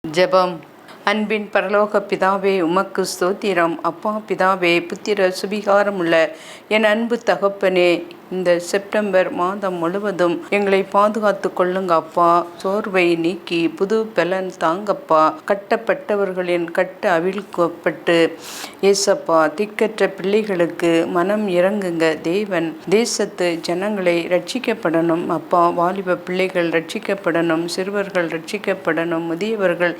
ஜெபம். அன்பின் பரலோக பிதாவே, உமக்கு ஸ்தோத்திரம். அப்பா பிதாவே, புத்திர சுபிகாரமுள்ள என் அன்பு தகப்பனே, இந்த செப்டம்பர் மாதம் முழுவதும் எங்களை பாதுகாத்து கொள்ளுங்க அப்பா. சோர்வை நீக்கி புது பலன் தாங்கப்பா. கட்டப்பட்டவர்களின் கட்ட அவிழ்க்கப்பட்டு ஏசப்பா, திக்கற்ற பிள்ளைகளுக்கு மனம் இறங்குங்க தேவன். தேசத்து ஜனங்களை ரட்சிக்கப்படணும் அப்பா. வாலிப பிள்ளைகள் ரட்சிக்கப்படணும், சிறுவர்கள் ரட்சிக்கப்படணும், முதியவர்கள்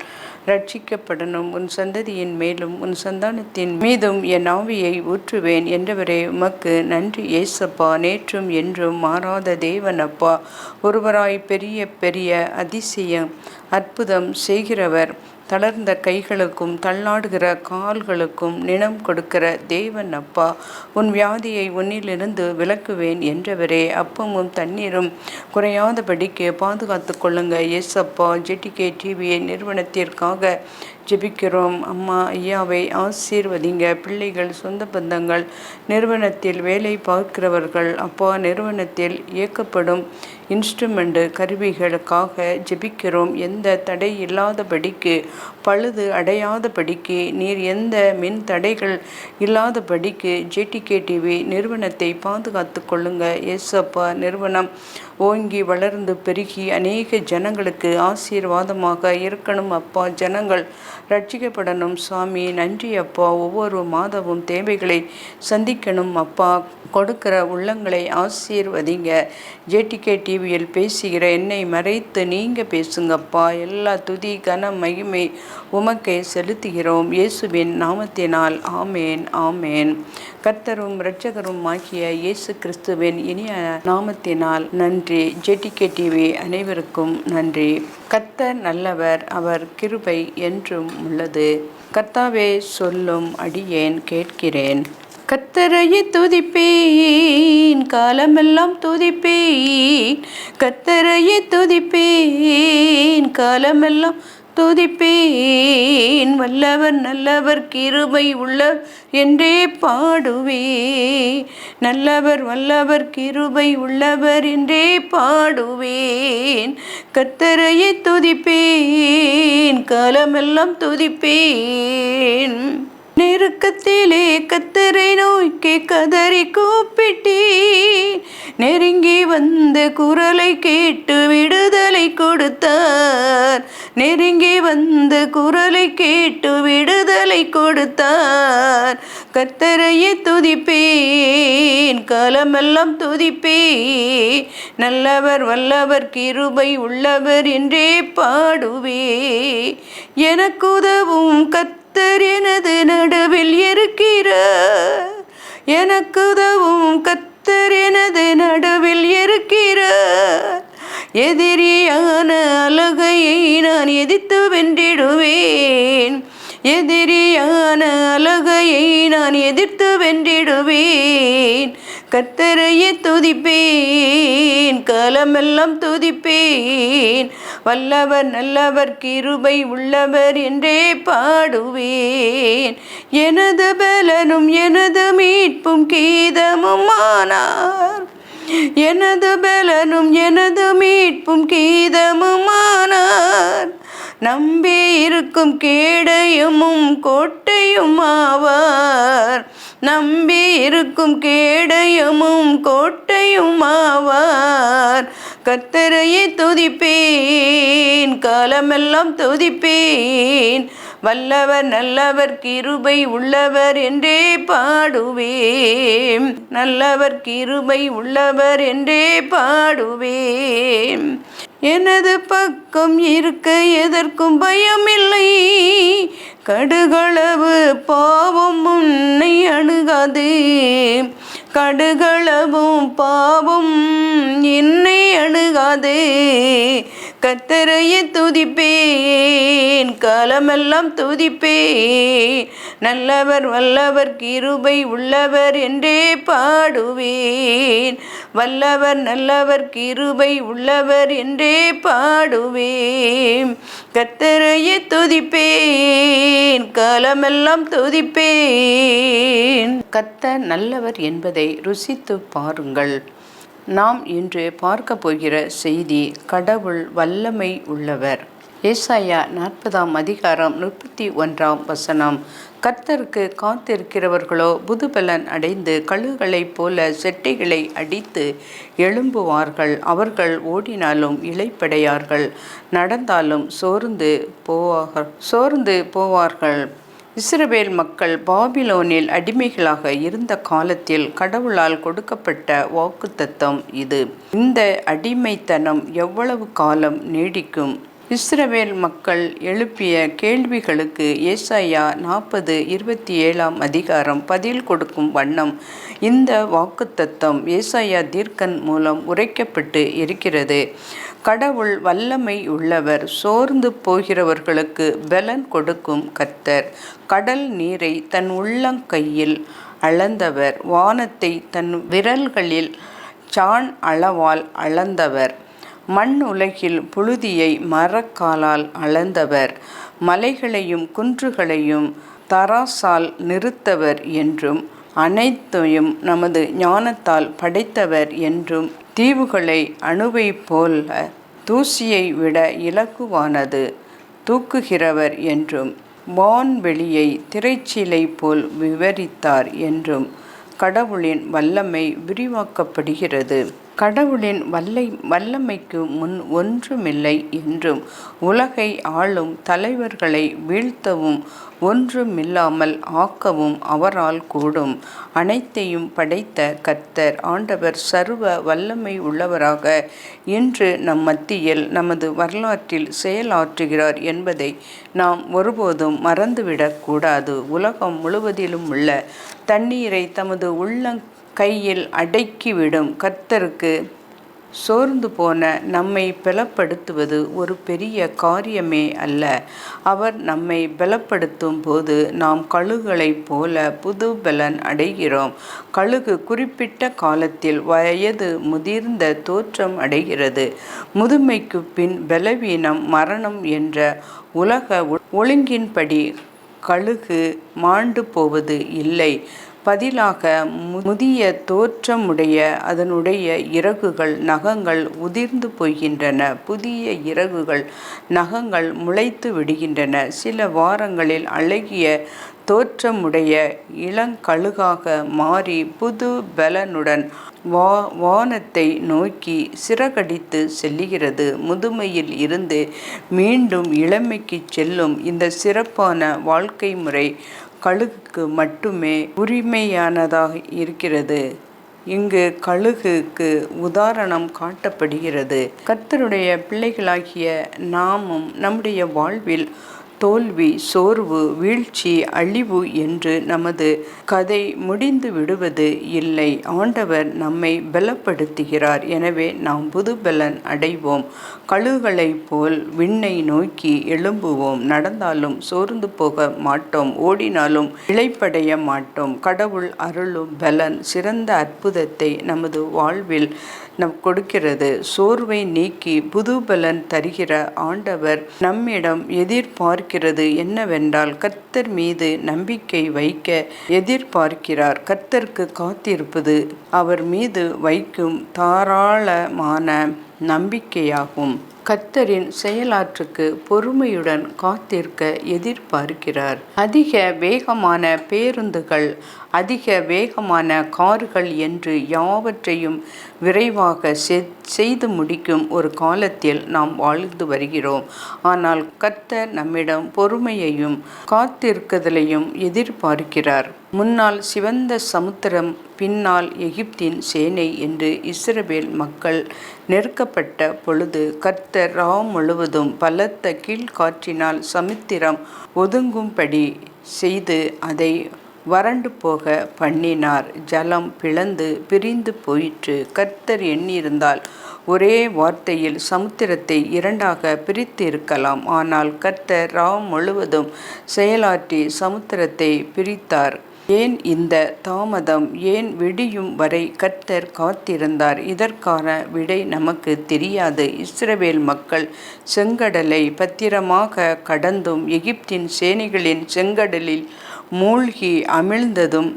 ரட்சிக்கப்படணும். உன் சந்ததியின் மேலும் உன் சந்தானத்தின் மீதும் என் ஆவியை ஊற்றுவேன் என்றவரே, உமக்கு நன்றி ஏசப்பா. நேற்றும் என்றும் மாறாத தேவன் அப்பா. ஒருவராய் பெரிய பெரிய அதிசயம் அற்புதம் செய்கிறவர். தளர்ந்த கைகளுக்கும் தள்ளாடுகிற கால்களுக்கும் நினம் கொடுக்கிற தேவன் அப்பா. உன் வியாதியை உன்னிலிருந்து விலக்குவேன் என்றவரே, அப்பமும் தண்ணீரும் குறையாதபடிக்கு பாதுகாத்து கொள்ளுங்க ஏசப்பா. ஜெட்டிகே டிவியை நிறுவனத்திற்காக ஜெபிக்கிறோம் அம்மா. ஐயாவை ஆசீர்வதிங்க. பிள்ளைகள், சொந்த பந்தங்கள், நிறுவனத்தில் வேலை பார்க்கிறவர்கள் அப்பா, நிறுவனத்தில் இயக்கப்படும் இன்ஸ்ட்ருமெண்ட் கருவிகளுக்காக ஜெபிக்கிறோம். எந்த தடை இல்லாதபடிக்கு, பழுது அடையாதபடிக்கு, நீர் எந்த மின் தடைகள் இல்லாதபடிக்கு ஜேடிகே டிவி நிறுவனத்தை பாதுகாத்து கொள்ளுங்க ஏசப்பா. நிறுவனம் ஓங்கி வளர்ந்து பெருகி அநேக ஜனங்களுக்கு ஆசீர்வாதமாக இருக்கணும் அப்பா. ஜனங்கள் ரட்சிக்கப்படணும் சுவாமி. நன்றி அப்பா. ஒவ்வொரு மாதமும் தேவைகளை சந்திக்கணும் அப்பா. கொடுக்கிற உள்ளங்களை ஆசீர்வதிங்க. ஜேடிகே டிவியில் பேசுகிற என்னை மறைத்து நீங்கள் பேசுங்கப்பா. எல்லா துதி கன மகிமை உமக்கே செலுத்துகிறோம் இயேசுவின் நாமத்தினால். ஆமேன் ஆமேன். கர்த்தரும் இரட்சகரும் ஆகிய இயேசு கிறிஸ்துவின் இனிய நாமத்தினால் நன்றி. ஜேடிகே டிவி அனைவருக்கும் நன்றி. கர்த்தர் நல்லவர், அவர் கிருபை என்றும் உள்ளது. கர்த்தாவே சொல்லும் அடியேன் கேட்கிறேன். கர்த்தரையே துதிப்பேன், காலமெல்லாம் துதிப்பேன். கர்த்தரையே துதிப்பேன், காலமெல்லாம் துதிப்பேன். வல்லவர் நல்லவர் கிருபை உள்ளவர் என்றே பாடுவே. நல்லவர் வல்லவர் கிருபை உள்ளவர் என்றே பாடுவேன். கர்த்தரையே துதிப்பேன், காலமெல்லாம் துதிப்பேன். நெருக்கத்திலே கர்த்தரை நோக்கி கதறி கூப்பிட்டேன். நெருங்கி வந்து குரலை கேட்டு விடுதலை கொடுத்தார். நெருங்கி வந்து குரலை கேட்டு விடுதலை கொடுத்தார். கர்த்தரையே துதிப்பேன், காலமெல்லாம் துதிப்பேன். நல்லவர் வல்லவர் கிருபை உள்ளவர் என்றே பாடுவே. எனக்கு உதவும் கர்த்தர் எனது நடுவில் இருக்கிறார். எனக்கு உதவும் கர்த்தர் எனது நடுவில் இருக்கிறார். எதிரியான அலகையை நான் எதிர்த்து வென்றிடுவேன். எதிரியான அலகையை நான் எதிர்த்து வென்றிடுவேன். கர்த்தரையே துதிப்பேன், காலமெல்லாம் துதிப்பேன். வல்லவர் நல்லவர் கிருபை உள்ளவர் என்றே பாடுவேன். எனது பலனும் எனது மீட்பும் கீதமும் ஆனார். எனது பலனும் எனது மீட்பும் கீதமும் ஆனார். நம்பி இருக்கும் கேடயமும் கோட்டையும் ஆவார். நம்பி இருக்கும் கேடயமும் கோட்டையும் ஆவார். கர்த்தரையே துதிப்பேன், காலமெல்லாம் துதிப்பேன். வல்லவர் நல்லவர் கிருபை உள்ளவர் என்றே பாடுவேன். நல்லவர் கிருபை உள்ளவர் என்றே பாடுவேன். எனது பக்கம் இருக்க எதற்கும் பயமில்லை. கடுகளவு பாவம் உன்னை அணுகாது. கடுகளவும் பாவம் என்னை அணுகாது. கர்த்தரையே துதிப்பேன், காலமெல்லாம் துதிப்பேன். நல்லவர் வல்லவர் கிருபை உள்ளவர் என்றே பாடுவேன். வல்லவர் நல்லவர் கிருபை உள்ளவர் என்றே பாடுவேன். கர்த்தரையே துதிப்பேன், காலமெல்லாம் துதிப்பேன். கர்த்தர் நல்லவர் என்பதை ருசித்து பாருங்கள். நாம் இன்று பார்க்க போகிற செய்தி, கடவுள் வல்லமை உள்ளவர். ஏசாயா 40ஆம் அதிகாரம் 31ஆம் வசனம். கர்த்தருக்கு காத்திருக்கிறவர்களோ புதுபலன் அடைந்து கழுகுகளைப் போல செட்டைகளை அடித்து எழும்புவார்கள். அவர்கள் ஓடினாலும் இளைப்படையார்கள், நடந்தாலும் சோர்ந்து போவார்கள். இஸ்ரவேல் மக்கள் பாபிலோனில் அடிமைகளாக இருந்த காலத்தில் கடவுளால் கொடுக்கப்பட்ட வாக்குத்தத்தம் இது. இந்த அடிமைத்தனம் எவ்வளவு காலம் நீடிக்கும்? இஸ்ரவேல் மக்கள் எழுப்பிய கேள்விகளுக்கு ஏசாயா 40:27ஆம் அதிகாரம் பதில் கொடுக்கும் வண்ணம் இந்த வாக்குத்தத்தம் ஏசாயா தீர்க்கன் மூலம் உரைக்கப்பட்டு இருக்கிறது. கடவுள் வல்லமை உள்ளவர். சோர்ந்து போகிறவர்களுக்கு பலன் கொடுக்கும் கர்த்தர். கடல் நீரை தன் உள்ளங்கையில் அளந்தவர். வானத்தை தன் விரல்களில் சாண் அளவால் அளந்தவர். மண் உலகில் புழுதியை மரக்காலால் அளந்தவர். மலைகளையும் குன்றுகளையும் தராசால் நிறுத்தவர் என்றும், அனைத்தையும் நமது ஞானத்தால் படைத்தவர் என்றும், தீவுகளை அணுவை போல தூசியை விட இலகுவானது தூக்குகிறவர் என்றும், வான்வெளியை திரைச்சீலை போல் விவரித்தார் என்றும் கடவுளின் வல்லமை விரிவாக்கப்படுகிறது. கடவுளின் வல்லமைக்கு முன் ஒன்றுமில்லை என்றும், உலகை ஆளும் தலைவர்களை வீழ்த்தவும் ஒன்றுமில்லாமல் ஆக்கவும் அவரால் கூடும். அனைத்தையும் படைத்த கர்த்தர் ஆண்டவர் சர்வ வல்லமை உள்ளவராக இன்று நம் மத்தியில் நமது வரலாற்றில் செயலாற்றுகிறார் என்பதை நாம் ஒருபோதும் மறந்துவிடக்கூடாது. உலகம் முழுவதிலும் உள்ள தண்ணீரை தமது கையில் அடக்கிவிடும் கர்த்தருக்கு சோர்ந்து போன நம்மை பலப்படுத்துவது ஒரு பெரிய காரியமே அல்ல. அவர் நம்மை பலப்படுத்தும் போது நாம் கழுகுகளைப் போல புது பலன் அடைகிறோம். கழுகு குறிப்பிட்ட காலத்தில் வயது முதிர்ந்த தோற்றம் அடைகிறது. முதுமைக்கு பின் பலவீனம், மரணம் என்ற உலக ஒழுங்கின்படி கழுகு மாண்டு போவது இல்லை. பதிலாக முதிய தோற்றமுடைய அதனுடைய இறகுகள், நகங்கள் உதிர்ந்து போகின்றன. புதிய இறகுகள், நகங்கள் முளைத்து விடுகின்றன. சில வாரங்களில் அழகிய தோற்றமுடைய இளங்கழுகாக மாறி புது பலனுடன் வானத்தை நோக்கி சிறகடித்து செல்லுகிறது. முதுமையில் இருந்து மீண்டும் இளமைக்கு செல்லும் இந்த சிறப்பான வாழ்க்கை முறை கழுகுக்கு மட்டுமே உரிமையானதாக இருக்கிறது. இங்கு கழுகுக்கு உதாரணம் காட்டப்படுகிறது. கர்த்தருடைய பிள்ளைகளாகிய நாமும் நம்முடைய வாழ்வில் தோல்வி, சோர்வு, வீழ்ச்சி, அழிவு என்று நமது கதை முடிந்து விடுவது இல்லை. ஆண்டவர் நம்மை பலப்படுத்துகிறார். எனவே நாம் புது பலன் அடைவோம். கழுகுகளைப் போல் விண்ணை நோக்கி எழும்புவோம். நடந்தாலும் சோர்ந்து போக மாட்டோம். ஓடினாலும் இளைப்படைய மாட்டோம். கடவுள் அருளும் பலன் சிறந்த அற்புதத்தை நமது வாழ்வில் கொடுக்கிறது. சோர்வை நீக்கி புது பலன் தருகிற ஆண்டவர் நம்மிடம் எதிர்பார்க்கிறது என்னவென்றால், கர்த்தர் மீது நம்பிக்கை வைக்க எதிர்பார்க்கிறார். கர்த்தருக்கு காத்திருப்பது அவர் மீது வைக்கும் தாராளமான நம்பிக்கையாகும். கர்த்தரின் செயலாற்றுக்கு பொறுமையுடன் காத்திருக்க எதிர்பார்க்கிறார். அதிக வேகமான பேருந்துகள், அதிக வேகமான கார்கள் என்று யாவற்றையும் விரைவாக செய்து முடிக்கும் ஒரு காலத்தில் நாம் வாழ்ந்து வருகிறோம். ஆனால் கர்த்தர் நம்மிடம் பொறுமையையும் காத்திருக்குதலையும் எதிர்பார்க்கிறார். முன்னால் சிவந்த சமுத்திரம், பின்னால் எகிப்தின் சேனை என்று இஸ்ரவேல் மக்கள் நெருக்கப்பட்ட பொழுது கர்த்தர் முழுவதும் பலத்த கீழ்காற்றினால் சமுத்திரம் ஒதுங்கும்படி செய்து அதை வறண்டு போக பண்ணினார். ஜலம் பிளந்து பிரிந்து போயிற்று. கர்த்தர் எண்ணியிருந்தால் ஒரே வார்த்தையில் சமுத்திரத்தை இரண்டாக பிரித்து இருக்கலாம். ஆனால் கர்த்தர் முழுவதும் செயலாற்றி சமுத்திரத்தை பிரித்தார். ஏன் இந்த தாமதம்? ஏன் விடியும் வரை கர்த்தர் காத்திருந்தார்? இதற்கான விடை நமக்கு தெரியாது. இஸ்ரவேல் மக்கள் செங்கடலை பத்திரமாக கடந்தும் எகிப்தின் சேனைகளின் செங்கடலில் மூழ்கி அமிழ்ந்ததும்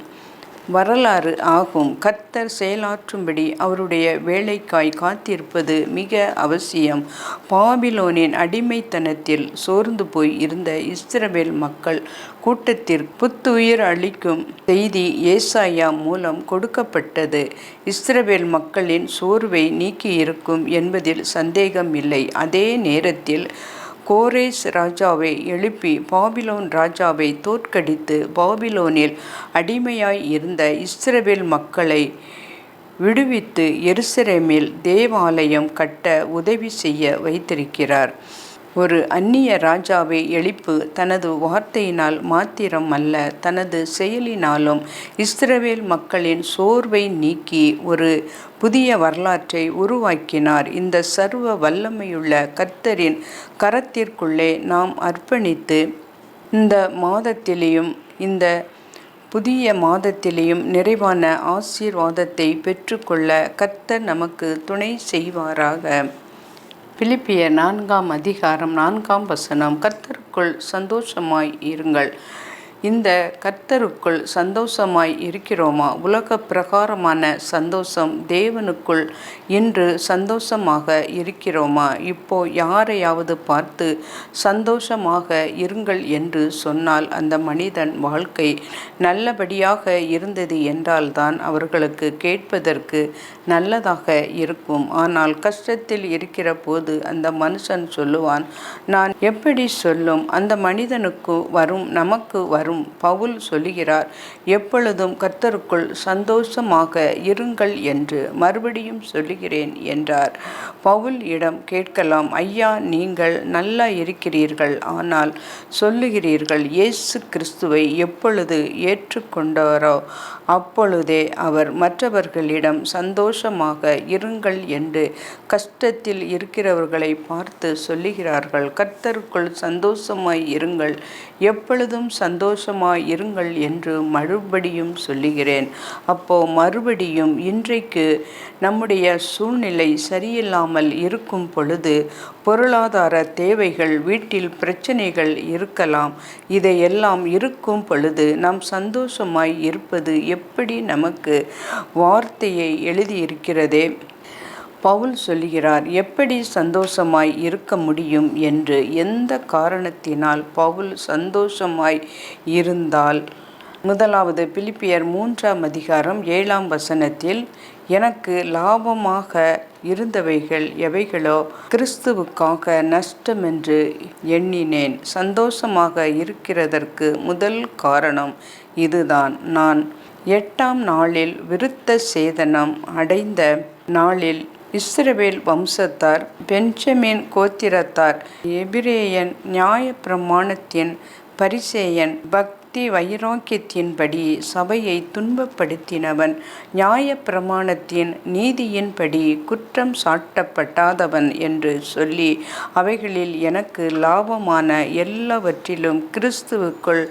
வரலாறு ஆகும். கர்த்தர் செயலாற்றும்படி அவருடைய வேலைக்காய் காத்திருப்பது மிக அவசியம். பாபிலோனின் அடிமைத்தனத்தில் சோர்ந்து போய் இருந்த இஸ்ரவேல் மக்கள் கூட்டத்திற்கு புத்துயிர் அளிக்கும் செய்தி ஏசாயா மூலம் கொடுக்கப்பட்டது. இஸ்ரவேல் மக்களின் சோர்வை நீக்கியிருக்கும் என்பதில் சந்தேகம் இல்லை. அதே நேரத்தில் கோரேஸ் ராஜாவை எழுப்பி பாபிலோன் ராஜாவை தோற்கடித்து பாபிலோனில் அடிமையாய் இருந்த இஸ்ரவேல் மக்களை விடுவித்து எருசலேமில் தேவாலயம் கட்ட உதவி செய்ய வைத்திருக்கிறார். ஒரு அந்நிய ராஜாவை எழுப்பு தனது வார்த்தையினால் மாத்திரம் அல்ல, தனது செயலினாலும் இஸ்ரவேல் மக்களின் சோர்வை நீக்கி ஒரு புதிய வரலாற்றை உருவாக்கினார். இந்த சர்வ வல்லமையுள்ள கர்த்தரின் கரத்திற்குள்ளே நாம் அர்ப்பணித்து இந்த மாதத்திலேயும் இந்த புதிய மாதத்திலேயும் நிறைவான ஆசீர்வாதத்தை பெற்றுக்கொள்ள கர்த்தர் நமக்கு துணை செய்வாராக. பிலிப்பியர் 4ஆம் அதிகாரம் 4ஆம் வசனம். கர்த்தருக்குள் சந்தோஷமாய் இருங்கள். இந்த கர்த்தருக்குள் சந்தோஷமாய் இருக்கிறோமா? உலக பிரகாரமான சந்தோஷம் தேவனுக்குள் இன்று சந்தோஷமாக இருக்கிறோமா? இப்போ யாரையாவது பார்த்து சந்தோஷமாக இருங்கள் என்று சொன்னால் அந்த மனிதன் வாழ்க்கை நல்லபடியாக இருந்தது என்றால்தான் அவர்களுக்கு கேட்பதற்கு நல்லதாக இருக்கும். ஆனால் கஷ்டத்தில் இருக்கிற போது அந்த மனுஷன் சொல்லுவான், நான் எப்படி சொல்லும்? அந்த மனிதனுக்கு வரும், நமக்கு வரும். பவுல் சொல்லுகிறார், எப்பொழுதும் கர்த்தருக்குள் சந்தோஷமாக இருங்கள் என்று மறுபடியும் சொல்லுகிறேன் என்றார். பவுல் இடம் கேட்கலாம், ஐயா நீங்கள் நல்லா இருக்கிறீர்கள், ஆனால் சொல்லுகிறீர்கள் இயேசு கிறிஸ்துவை எப்பொழுது ஏற்றுக்கொண்டாரோ அப்பொழுதே அவர் மற்றவர்களிடம் சந்தோஷமாக இருங்கள் என்று கஷ்டத்தில் இருக்கிறவர்களை பார்த்து சொல்லுகிறார்கள். கர்த்தருக்குள் சந்தோஷமாய் இருங்கள், எப்பொழுதும் சந்தோஷமாய் இருங்கள் என்று மறுபடியும் சொல்லுகிறேன். அப்போ மறுபடியும் இன்றைக்கு நம்முடைய சூழ்நிலை சரியில்லாமல் இருக்கும் பொழுது பொருளாதார தேவைகள், வீட்டில் பிரச்சனைகள் இருக்கலாம். இதையெல்லாம் இருக்கும் பொழுது நாம் சந்தோஷமாய் இருப்பது எப்படி? நமக்கு வார்த்தையை எழுதியிருக்கிறதே. பவுல் சொல்கிறார், எப்படி சந்தோஷமாய் இருக்க முடியும் என்று. எந்த காரணத்தினால் பவுல் சந்தோஷமாய் இருந்தால்? முதலாவது பிலிப்பியர் 3ஆம் அதிகாரம் 7ஆம் வசனத்தில், எனக்கு லாபமாக இருந்தவைகள் எவைகளோ கிறிஸ்துவுக்காக நஷ்டமென்று எண்ணினேன். சந்தோஷமாக இருக்கிறதற்கு முதல் காரணம் இதுதான். நான் 8ஆம் நாளில் விருத்த சேதனம் அடைந்த நாளில் இஸ்ரவேல் வம்சத்தார், பென்ஜமின் கோத்திரத்தார், எபிரேயன், நியாயப்பிரமாணத்தின் பரிசேயன், பக்தி வைராக்கியத்தின்படி சபையை துன்பப்படுத்தினவன், நியாயப்பிரமாணத்தின் நீதியின்படி குற்றம் சாட்டப்படாதவன் என்று சொல்லி அவைகளில் எனக்கு லாபமான எல்லாவற்றிலும் கிறிஸ்துவுக்குள்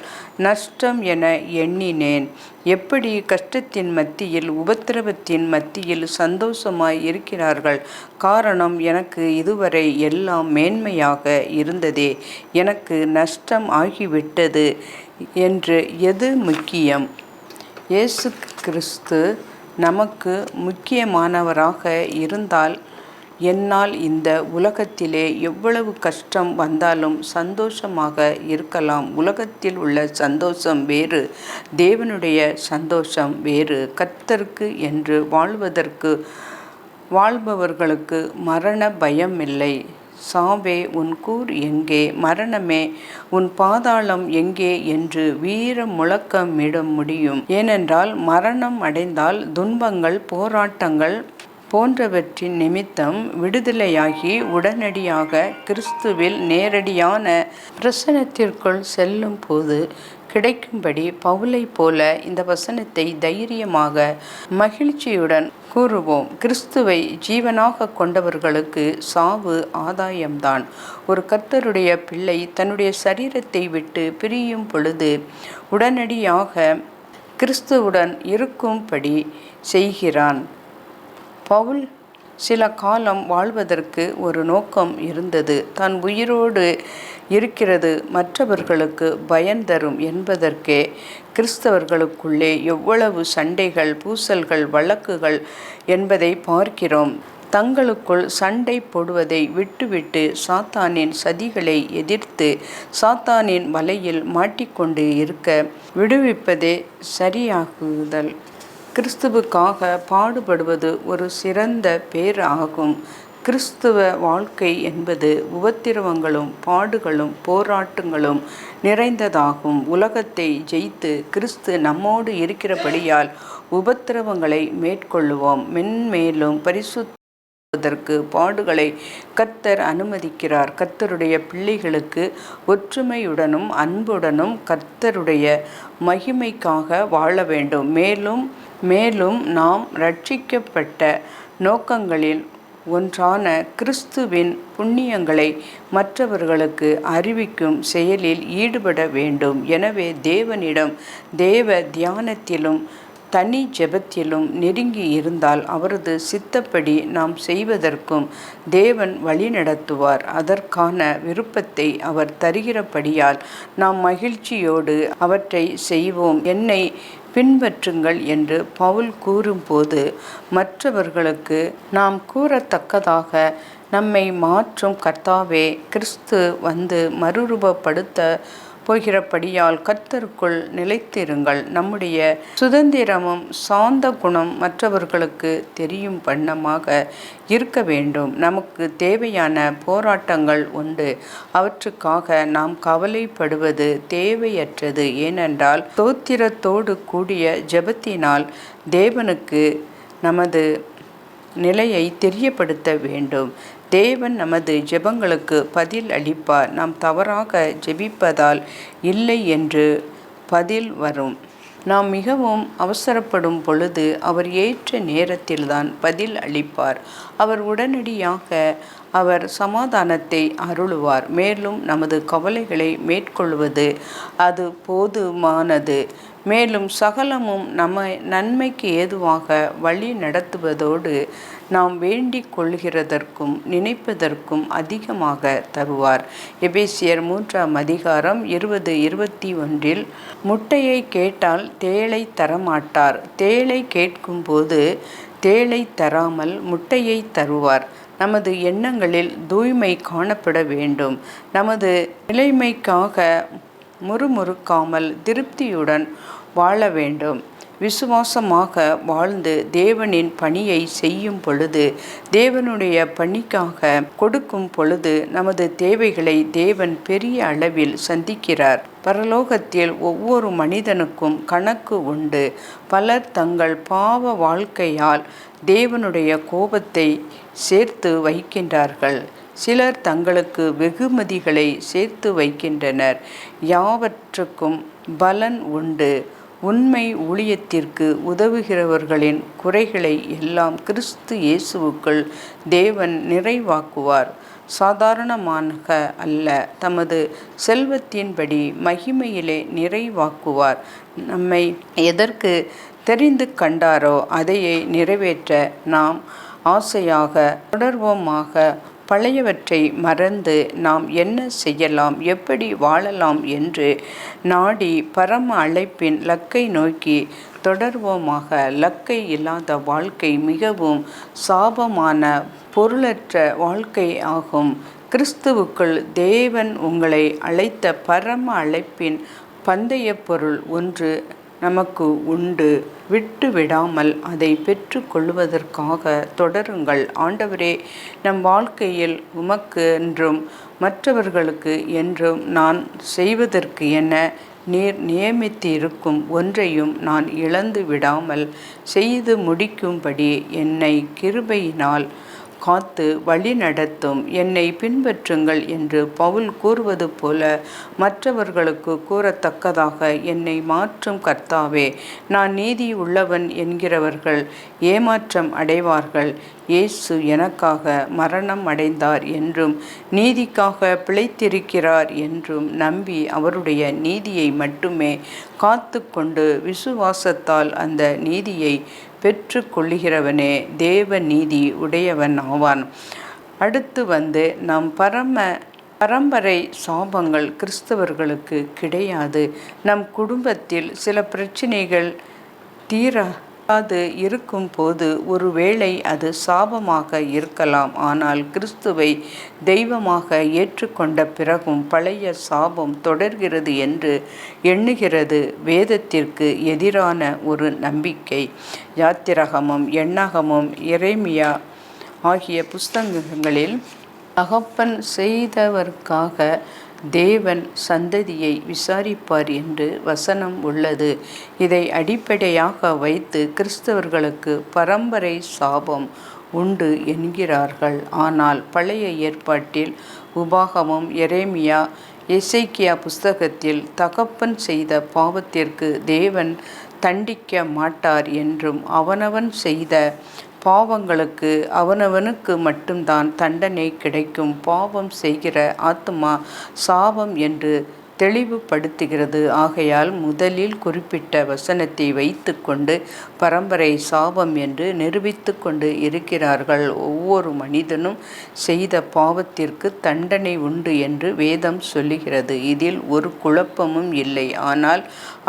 நஷ்டம் என எண்ணினேன். எப்படி கஷ்டத்தின் மத்தியில், உபத்திரவத்தின் மத்தியில் சந்தோஷமாய் இருக்கிறார்கள்? காரணம், எனக்கு இதுவரை எல்லாம் மேன்மையாக இருந்ததே, எனக்கு நஷ்டம் ஆகிவிட்டது என்று. எது முக்கியம்? இயேசு கிறிஸ்து நமக்கு முக்கியமானவராக இருந்தால் என்னால் இந்த உலகத்திலே எவ்வளவு கஷ்டம் வந்தாலும் சந்தோஷமாக இருக்கலாம். உலகத்தில் உள்ள சந்தோஷம் வேறு, தேவனுடைய சந்தோஷம் வேறு. கர்த்தருக்கு என்று வாழ்பவர்களுக்கு மரண பயம் இல்லை. சாவே உன் கூர் எங்கே? மரணமே உன் பாதாளம் எங்கே என்று வீர முழக்கமிட முடியும். ஏனென்றால் மரணம் அடைந்தால் துன்பங்கள், போராட்டங்கள் போன்றவற்றின் நிமித்தம் விடுதலையாகி உடனடியாக கிறிஸ்துவில் நேரடியான பிரசன்னத்திற்குள் செல்லும் போது கிடைக்கும்படி பவுலை போல இந்த வசனத்தை தைரியமாக மகிழ்ச்சியுடன் கூறுவோம். கிறிஸ்துவை ஜீவனாக கொண்டவர்களுக்கு சாவு ஆதாயம்தான். ஒரு கர்த்தருடைய பிள்ளை தன்னுடைய சரீரத்தை விட்டு பிரியும் பொழுது உடனடியாக கிறிஸ்துவுடன் இருக்கும்படி செய்கிறான். பவுல் சில காலம் வாழ்வதற்கு ஒரு நோக்கம் இருந்தது. தான் உயிரோடு இருக்கிறது மற்றவர்களுக்கு பயன் தரும் என்பதற்கே கிறிஸ்தவர்களுக்குள்ளே எவ்வளவு சண்டைகள், பூசல்கள், வழக்குகள் என்பதை பார்க்கிறோம். தங்களுக்குள் சண்டை போடுவதை விட்டுவிட்டு சாத்தானின் சதிகளை எதிர்த்து சாத்தானின் வலையில் மாட்டிக்கொண்டு இருக்க விடுவிப்பதே சரியாகுதல். கிறிஸ்துவுக்காக பாடுபடுவது ஒரு சிறந்த பேர் ஆகும். கிறிஸ்துவ வாழ்க்கை என்பது உபத்திரவங்களும் பாடுகளும் போராட்டங்களும் நிறைந்ததாகும். உலகத்தை ஜெயித்து கிறிஸ்து நம்மோடு இருக்கிறபடியால் உபத்திரவங்களை மேற்கொள்ளுவோம். மென்மேலும் பரிசுத்ததற்கு பாடுகளை கர்த்தர் அனுமதிக்கிறார். கர்த்தருடைய பிள்ளைகளுக்கு ஒற்றுமையுடனும் அன்புடனும் கர்த்தருடைய மகிமைக்காக வாழ வேண்டும். மேலும் நாம் ரட்சிக்கப்பட்ட நோக்கங்களில் ஒன்றான கிறிஸ்துவின் புண்ணியங்களை மற்றவர்களுக்கு அறிவிக்கும் செயலில் ஈடுபட வேண்டும். எனவே தேவனிடம் தேவ தியானத்திலும் தனி ஜெபத்திலும் நெருங்கி இருந்தால் அவரது சித்தப்படி நாம் செய்வதற்கும் தேவன் வழிநடத்துவார். அதற்கான விருப்பத்தை அவர் தருகிறபடியால் நாம் மகிழ்ச்சியோடு அவற்றை செய்வோம். என்னை பின்பற்றுங்கள் என்று பவுல் கூறும்போது மற்றவர்களுக்கு நாம் கூறத்தக்கதாக நம்மை மாற்றும் கர்த்தாவே கிறிஸ்து வந்து மறுரூபப்படுத்த போகிறபடியால் கர்த்தருக்குள் நிலைத்திருங்கள். நம்முடைய சுதந்திரமும் சாந்த குணம் மற்றவர்களுக்கு தெரியும் வண்ணமாக இருக்க வேண்டும். நமக்கு தேவையான போராட்டங்கள் உண்டு. அவற்றுக்காக நாம் கவலைப்படுவது தேவையற்றது. ஏனென்றால் ஸ்தோத்திரத்தோடு கூடிய ஜெபத்தினால் தேவனுக்கு நமது நிலையை தெரியப்படுத்த வேண்டும். தேவன் நமது ஜெபங்களுக்கு பதில் அளிப்பார். நாம் தவறாக ஜெபிப்பதால் இல்லை என்று பதில் வரும். நாம் மிகவும் அவசரப்படும் பொழுது அவர் ஏற்ற நேரத்தில்தான் பதில் அளிப்பார். அவர் உடனடியாக அவர் சமாதானத்தை அருளுவார். மேலும் நமது கவலைகளை மேற்கொள்வது அது போதுமானது. மேலும் சகலமும் நன்மைக்கு ஏதுவாக வழி நடத்துவதோடு நாம் வேண்டிக் கொள்கிறதற்கும் நினைப்பதற்கும் அதிகமாக தருவார். எபேசியர் 3:20-21 முட்டையை கேட்டால் தேளை தரமாட்டார். தேளை கேட்கும்போது தேளை தராமல் முட்டையை தருவார். நமது எண்ணங்களில் தூய்மை காணப்பட வேண்டும். நமது நிலைமைக்காக முறுமுறுக்காமல் திருப்தியுடன் வாழ வேண்டும். விசுவாசமாக வாழ்ந்து தேவனின் பணியை செய்யும் பொழுது, தேவனுடைய பணிக்காக கொடுக்கும் பொழுது நமது தேவைகளை தேவன் பெரிய அளவில் சந்திக்கிறார். பரலோகத்தில் ஒவ்வொரு மனிதனுக்கும் கணக்கு உண்டு. பலர் தங்கள் பாவ வாழ்க்கையால் தேவனுடைய கோபத்தை சேர்த்து வைக்கின்றார்கள். சிலர் தங்களுக்கு வெகுமதிகளை சேர்த்து வைக்கின்றனர். யாவற்றுக்கும் பலன் உண்டு. உண்மை ஊழியத்திற்கு உதவுகிறவர்களின் குறைகளை எல்லாம் கிறிஸ்து இயேசுவுக்குள் தேவன் நிறைவாக்குவார். சாதாரணமாக அல்ல, தமது செல்வத்தின்படி மகிமையிலே நிறைவாக்குவார். நம்மை எதற்கு தெரிந்து கண்டாரோ அதையே நிறைவேற்ற நாம் ஆசையாக தொடர்வோமாக. பழையவற்றை மறந்து நாம் என்ன செய்யலாம், எப்படி வாழலாம் என்று நாடி பரம அழைப்பின் லக்கை நோக்கி தொடர்வோமாக. லக்கை இல்லாத வாழ்க்கை மிகவும் சாபமான பொருளற்ற வாழ்க்கை ஆகும். கிறிஸ்துவுக்குள் தேவன் உங்களை அழைத்த பரம அழைப்பின் பந்தய பொருள் ஒன்று நமக்கு உண்டு. விட்டு விடாமல் அதை பெற்று கொள்வதற்காக தொடருங்கள். ஆண்டவரே, நம் வாழ்க்கையில் உமக்கு என்றும் மற்றவர்களுக்கு என்றும் நான் செய்வதற்கு என நீர் நியமித்திருக்கும் ஒன்றையும் நான் இழந்து விடாமல் செய்து முடிக்கும்படி என்னை கிருபையினால் காத்து வழி நடத்தும். என்னை பின்பற்றுங்கள் என்று பவுல் கூறுவது போல மற்றவர்களுக்கு கூறத்தக்கதாக என்னை மாற்றும் கர்த்தாவே. நான் நீதி உள்ளவன் என்கிறவர்கள் ஏமாற்றம் அடைவார்கள். இயேசு எனக்காக மரணம் அடைந்தார் என்றும் நீதிக்காக பிழைத்திருக்கிறார் என்றும் நம்பி அவருடைய நீதியை மட்டுமே காத்து கொண்டு விசுவாசத்தால் அந்த நீதியை பெற்று கொள்ளுகிறவனே தேவ நீதி உடையவன் ஆவான். அடுத்து நம் பரம்பரை சாபங்கள் கிறிஸ்தவர்களுக்கு கிடையாது. நம் குடும்பத்தில் சில பிரச்சனைகள் தீராது இருக்கும் போது ஒருவேளை அது சாபமாக இருக்கலாம். ஆனால் கிறிஸ்துவை தெய்வமாக ஏற்றுக்கொண்ட பிறகும் பழைய சாபம் தொடர்கிறது என்று எண்ணுகிறது வேதத்திற்கு எதிரான ஒரு நம்பிக்கை. யாத்திராகமம், எண்ணாகமம், எரேமியா ஆகிய புஸ்தகங்களில் தகப்பன் செய்தவர்க்காக தேவன் சந்ததியை விசாரிப்பார் என்று வசனம் உள்ளது. இதை அடிப்படையாக வைத்து கிறிஸ்தவர்களுக்கு பரம்பரை சாபம் உண்டு என்கிறார்கள். ஆனால் பழைய ஏற்பாட்டில் உபாகமம், எரேமியா, எசேக்கியா புஸ்தகத்தில் தகப்பன் செய்த பாவத்திற்கு தேவன் தண்டிக்க மாட்டார் என்றும் அவனவன் செய்த பாவங்களுக்கு அவனவனுக்கு மட்டும்தான் தண்டனை கிடைக்கும், பாவம் செய்கிற ஆத்துமா சாபம் என்று தெளிவுபடுத்துகிறது. ஆகையால் முதலில் குறிப்பிட்ட வசனத்தை வைத்து கொண்டு பரம்பரை சாபம் என்று நிரூபித்து கொண்டு இருக்கிறார்கள். ஒவ்வொரு மனிதனும் செய்த பாவத்திற்கு தண்டனை உண்டு என்று வேதம் சொல்லுகிறது. இதில் ஒரு குழப்பமும் இல்லை. ஆனால்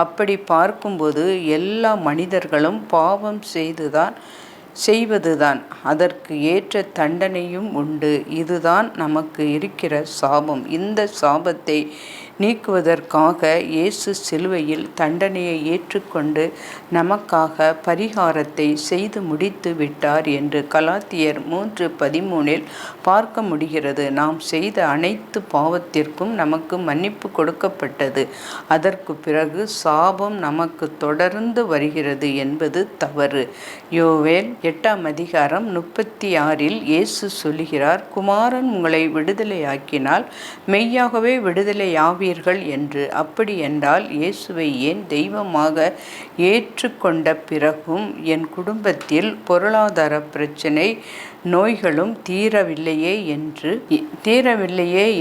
அப்படி பார்க்கும்போது எல்லா மனிதர்களும் பாவம் செய்வதுதான் அதற்கு ஏற்ற தண்டனையும் உண்டு. இதுதான் நமக்கு இருக்கிற சாபம். இந்த சாபத்தை நீக்குவதற்காக இயேசு சிலுவையில் தண்டனையை ஏற்றுக்கொண்டு நமக்காக பரிகாரத்தை செய்து முடித்து விட்டார் என்று கலாத்தியர் 3:13 பார்க்க முடிகிறது. நாம் செய்த அனைத்து பாவத்திற்கும் நமக்கு மன்னிப்பு கொடுக்கப்பட்டது. அதற்கு பிறகு சாபம் நமக்கு தொடர்ந்து வருகிறது என்பது தவறு. யோவேல் 8:36 இயேசு சொல்லுகிறார், குமாரன் உங்களை விடுதலையாக்கினால் மெய்யாகவே விடுதலையாவீர்கள் என்று. அப்படி என்றால் இயேசுவை ஏன் தெய்வமாக ஏற்றுக்கொண்ட பிறகும் என் குடும்பத்தில் பொருளாதார பிரச்சனை, நோய்களும் தீரவில்லையே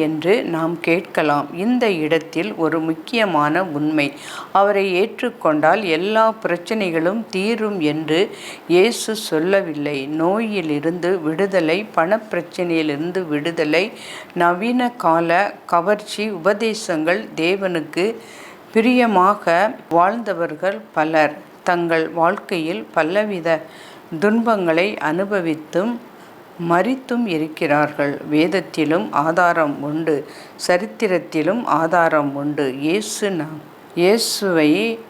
என்று நாம் கேட்கலாம். இந்த இடத்தில் ஒரு முக்கியமான உண்மை, அவரை ஏற்றுக்கொண்டால் எல்லா பிரச்சனைகளும் தீரும் என்று இயேசு சொல்லவில்லை. நோயிலிருந்து விடுதலை, பணப்பிரச்சனையிலிருந்து விடுதலை, நவீன கால கவர்ச்சி உபதேசங்கள், தேவனுக்கு பிரியமாக வாழ்ந்தவர்கள் பலர் தங்கள் வாழ்க்கையில் பலவித துன்பங்களை அனுபவித்தும் மரித்தும் இருக்கிறார்கள். வேதத்திலும் ஆதாரம் உண்டு, சரித்திரத்திலும் ஆதாரம் உண்டு. இயேசுவை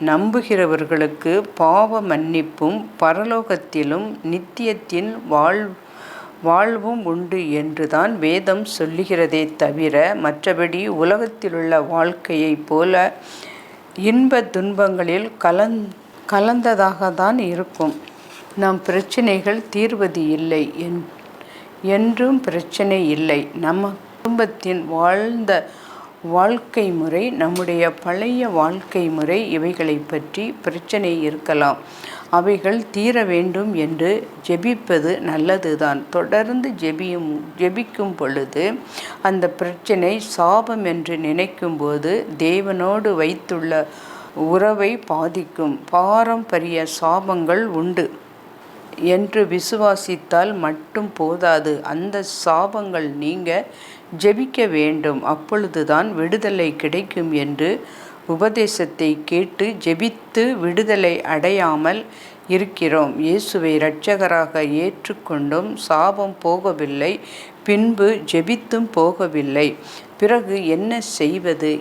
நம்புகிறவர்களுக்கு பாவ மன்னிப்பும் பரலோகத்திலும் நித்தியத்தின் வாழ்வும் உண்டு என்றுதான் வேதம் சொல்லுகிறதே தவிர மற்றபடி உலகத்திலுள்ள வாழ்க்கையைப் போல இன்ப துன்பங்களில் கலந்ததாகத்தான் இருக்கும். நம் பிரச்சனைகள் தீர்வது இல்லை என்றும் பிரச்சனை இல்லை. நம்ம குடும்பத்தின் வாழ்ந்த வாழ்க்கை முறை, நம்முடைய பழைய வாழ்க்கை முறை, இவைகளை பற்றி பிரச்சனை இருக்கலாம். அவைகள் தீர வேண்டும் என்று ஜெபிப்பது நல்லதுதான். தொடர்ந்து ஜெபிக்கும் பொழுது அந்த பிரச்சனை சாபம் என்று நினைக்கும்போது தேவனோடு வைத்துள்ள உறவை பாதிக்கும். பாரம்பரிய சாபங்கள் உண்டு என்று விசுவாசித்தால் மட்டும் போதாது, அந்த சாபங்கள் நீங்க ஜெபிக்க வேண்டும். அப்பொழுதுதான் விடுதலை கிடைக்கும் என்று உபதேசத்தை கேட்டு ஜெபித்து விடுதலை அடையாமல் இருக்கிறோம். இயேசுவை இரட்சகராக ஏற்றுக்கொண்டும் சாபம் போகவில்லை, பின்பு ஜெபித்தும் போகவில்லை. பிறகு என்ன செய்வது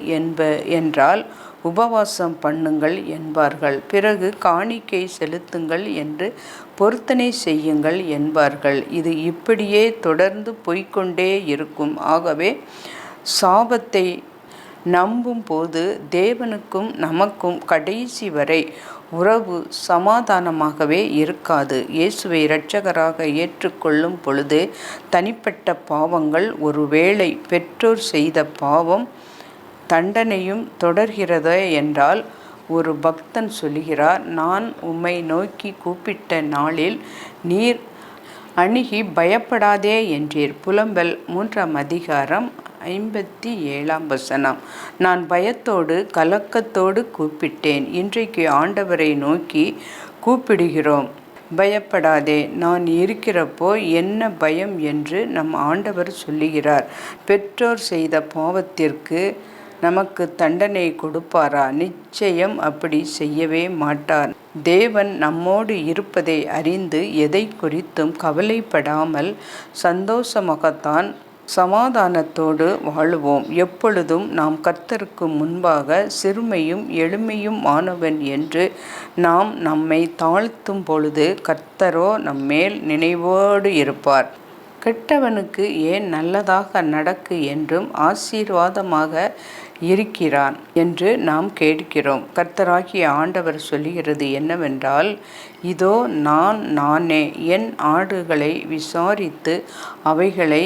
என்றால் உபவாசம் பண்ணுங்கள் என்பார்கள். பிறகு காணிக்கை செலுத்துங்கள் என்று பொருத்தனை செய்யுங்கள் என்பார்கள். இது இப்படியே தொடர்ந்து போய்க்கொண்டே இருக்கும். ஆகவே சாபத்தை நம்பும் போது தேவனுக்கும் நமக்கும் கடைசி வரை உறவு சமாதானமாகவே இருக்காது. இயேசுவை இரட்சகராக ஏற்றுக்கொள்ளும் பொழுது தனிப்பட்ட பாவங்கள், ஒருவேளை பெற்றோர் செய்த பாவம் தண்டனையும் தொடர்கிறதே என்றால், ஒரு பக்தன் சொல்லுகிறார், நான் உம்மை நோக்கி கூப்பிட்ட நாளில் நீர் அணுகி பயப்படாதே என்றீர். புலம்பல் 3:57 நான் பயத்தோடு கலக்கத்தோடு கூப்பிட்டேன். இன்றைக்கு ஆண்டவரை நோக்கி கூப்பிடுகிறோம். பயப்படாதே, நான் இருக்கிறப்போ என்ன பயம் என்று நம் ஆண்டவர் சொல்லுகிறார். பெற்றோர் செய்த பாவத்திற்கு நமக்கு தண்டனை கொடுப்பாரா? நிச்சயம் அப்படி செய்யவே மாட்டார். தேவன் நம்மோடு இருப்பதை அறிந்து எதை குறித்தும் கவலைப்படாமல் சந்தோஷமாகத்தான் சமாதானத்தோடு வாழுவோம். எப்பொழுதும் நாம் கர்த்தருக்கு முன்பாக சிறுமையும் எளிமையும் ஆனவன் என்று நாம் நம்மை தாழ்த்தும் பொழுது கர்த்தரோ நம்மேல் நினைவோடு இருப்பார். கெட்டவனுக்கு ஏன் நல்லதாக நடக்கு என்றும் ஆசீர்வாதமாக இருக்கிறான் என்று நாம் கேட்கிறோம். கர்த்தராகிய ஆண்டவர் சொல்லுகிறது என்னவென்றால், இதோ நானே என் ஆடுகளை விசாரித்து அவைகளை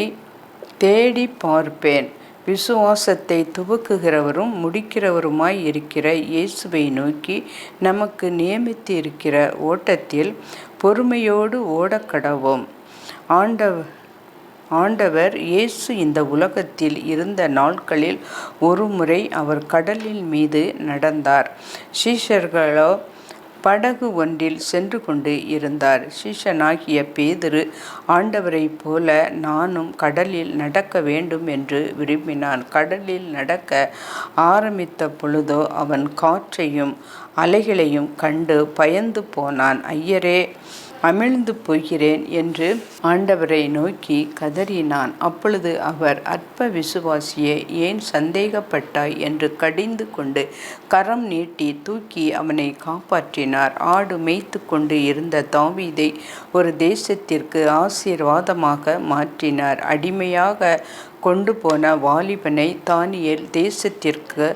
தேடி பார்ப்பேன். விசுவாசத்தை துவக்குகிறவரும் முடிக்கிறவருமாய் இருக்கிற இயேசுவை நோக்கி நமக்கு நியமித்து இருக்கிற ஓட்டத்தில் பொறுமையோடு ஓடக்கடவோம். ஆண்டவர் இயேசு இந்த உலகத்தில் இருந்த நாட்களில் ஒரு முறை அவர் கடலின் மீது நடந்தார். சீஷர்களோ படகு ஒன்றில் சென்று கொண்டு இருந்தார். சீஷனாகிய பேதுரு ஆண்டவரை போல நானும் கடலில் நடக்க வேண்டும் என்று விரும்பினான். கடலில் நடக்க ஆரம்பித்த பொழுதோ அவன் காற்றையும் அலைகளையும் கண்டு பயந்து போனான். ஐயரே, அமிழ்ந்து போகிறேன் என்று ஆண்டவரை நோக்கி கதறினான். அப்பொழுது அவர், அற்ப விசுவாசியே, ஏன் சந்தேகப்பட்டாய் என்று கடிந்து கொண்டு கரம் நீட்டி தூக்கி அவனை காப்பாற்றினார். ஆடு மேய்த்து கொண்டு இருந்த தாவீதை ஒரு தேசத்திற்கு ஆசீர்வாதமாக மாற்றினார். அடிமையாக கொண்டு போன வாலிபனை தானியேல் தேசத்திற்கு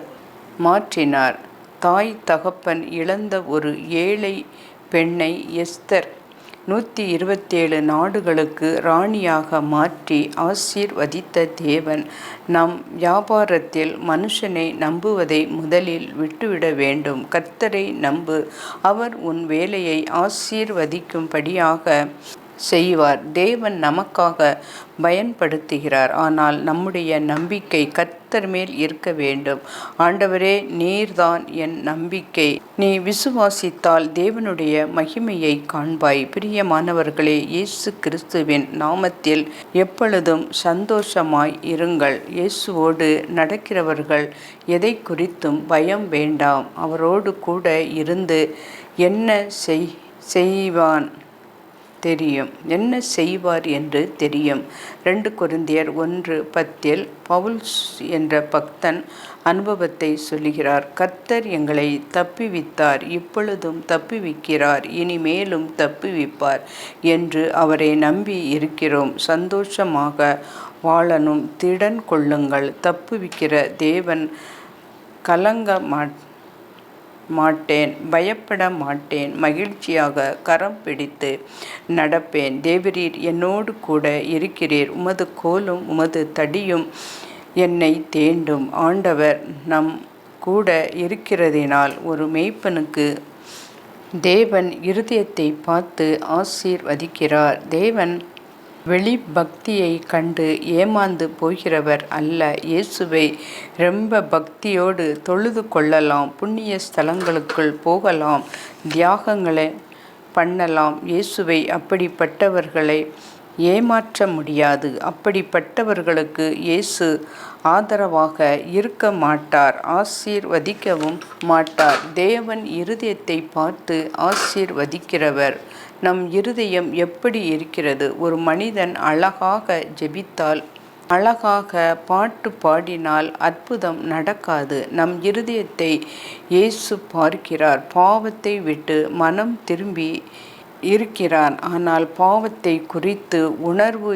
மாற்றினார். தாய் தகப்பன் இழந்த ஒரு ஏழை பெண்ணை எஸ்தர் 127 நாடுகளுக்கு ராணியாக மாற்றி ஆசீர்வதித்த தேவன் நம் வியாபாரத்தில் மனுஷனை நம்புவதை முதலில் விட்டுவிட வேண்டும். கர்த்தரை நம்பு, அவர் உன் வேலையை ஆசீர்வதிக்கும்படியாக செய்வார். தேவன் நமக்காக பயன்படுத்துகிறார். ஆனால் நம்முடைய நம்பிக்கை கர்த்தர் மேல் இருக்க வேண்டும். ஆண்டவரே, நீர்தான் என் நம்பிக்கை. நீ விசுவாசித்தால் தேவனுடைய மகிமையை காண்பாய். பிரியமானவர்களே, இயேசு கிறிஸ்துவின் நாமத்தில் எப்பொழுதும் சந்தோஷமாய் இருங்கள். இயேசுவோடு நடக்கிறவர்கள் எதை குறித்தும் பயம் வேண்டாம். அவரோடு கூட இருந்து என்ன செய்வார் என்று தெரியும். 2 கொரிந்தியர் 1:10 பவுல் என்ற பக்தன் அனுபவத்தை சொல்லுகிறார். கர்த்தர் எங்களை தப்புவித்தார், இப்பொழுதும் தப்புவிக்கிறார், இனிமேலும் தப்புவிப்பார் என்று அவரை நம்பி இருக்கிறோம். சந்தோஷமாக வாழணும், திடன் கொள்ளுங்கள். தப்புவிக்கிற தேவன் கலங்க மாட்டேன், பயப்பட மாட்டேன், மகிழ்ச்சியாக கரம் பிடித்து நடப்பேன். தேவரீர் என்னோடு கூட இருக்கிறீர், உமது கோலும் உமது தடியும் என்னை தேண்டும். ஆண்டவர் நம் கூட இருக்கிறதினால் ஒரு மேய்ப்பனுக்கு தேவன் இருதயத்தை பார்த்து ஆசீர்வதிக்கிறார். தேவன் வெளிபக்தியை கண்டு ஏமாந்து போகிறவர் அல்ல. இயேசுவை ரொம்ப பக்தியோடு தொழுது கொள்ளலாம், புண்ணிய ஸ்தலங்களுக்குள் போகலாம், தியாகங்களை பண்ணலாம். இயேசுவை அப்படிப்பட்டவர்களை ஏமாற்ற முடியாது. அப்படிப்பட்டவர்களுக்கு இயேசு ஆதரவாக இருக்க மாட்டார், ஆசீர்வதிக்கவும் மாட்டார். தேவன் இருதயத்தை பார்த்து ஆசீர்வதிக்கிறவர். நம் இருதயம் எப்படி இருக்கிறது? ஒரு மனிதன் அழகாக ஜெபித்தால், அழகாக பாட்டு பாடினால் அற்புதம் நடக்காது. நம் இருதயத்தை இயேசு பார்க்கிறார். பாவத்தை விட்டு மனம் திரும்பி இருக்கிறான், ஆனால் பாவத்தை குறித்து உணர்வு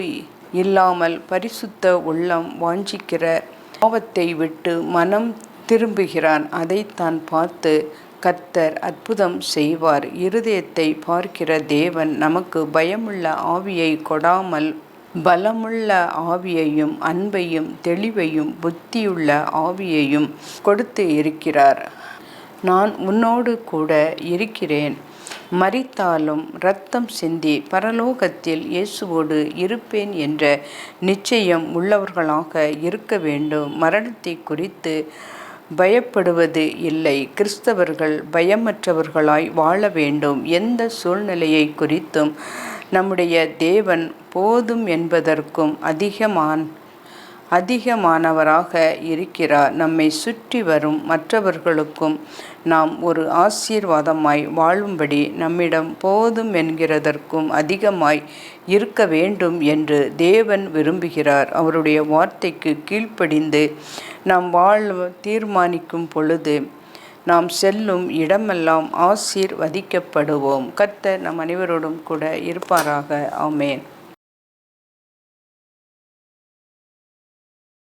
இல்லாமல் பரிசுத்த உள்ளம் வாஞ்சிக்கிற பாவத்தை விட்டு மனம் திரும்புகிறான். அதைத்தான் பார்த்து கர்த்தர் அற்புதம் செய்வார். இருதயத்தை பார்க்கிற தேவன் நமக்கு பயமுள்ள ஆவியை கொடாமல் பலமுள்ள ஆவியையும் அன்பையும் தெளிவையும் புத்தியுள்ள ஆவியையும் கொடுத்து இருக்கிறார். நான் உன்னோடு கூட இருக்கிறேன், மரித்தாலும் இரத்தம் சிந்தி பரலோகத்தில் இயேசுவோடு இருப்பேன் என்ற நிச்சயம் உள்ளவர்களாக இருக்க வேண்டும். மரணத்தை குறித்து பயப்படுவது இல்லை. கிறிஸ்தவர்கள் பயமற்றவர்களாய் வாழ வேண்டும். எந்த சூழ்நிலையை குறித்தும் நம்முடைய தேவன் போதும் என்பதற்கும் அதிகமானவராக இருக்கிறார். நம்மை சுற்றி வரும் மற்றவர்களுக்கும் நாம் ஒரு ஆசீர்வாதமாய் வாழும்படி நம்மிடம் போதும் என்கிறதற்கும் அதிகமாய் இருக்க வேண்டும் என்று தேவன் விரும்புகிறார். அவருடைய வார்த்தைக்கு கீழ்ப்படிந்து நாம் வாழ தீர்மானிக்கும் பொழுது நாம் செல்லும் இடமெல்லாம் ஆசீர்வதிக்கப்படுவோம். கர்த்தர் நம் அனைவரோடும் கூட இருப்பாராக. ஆமென்.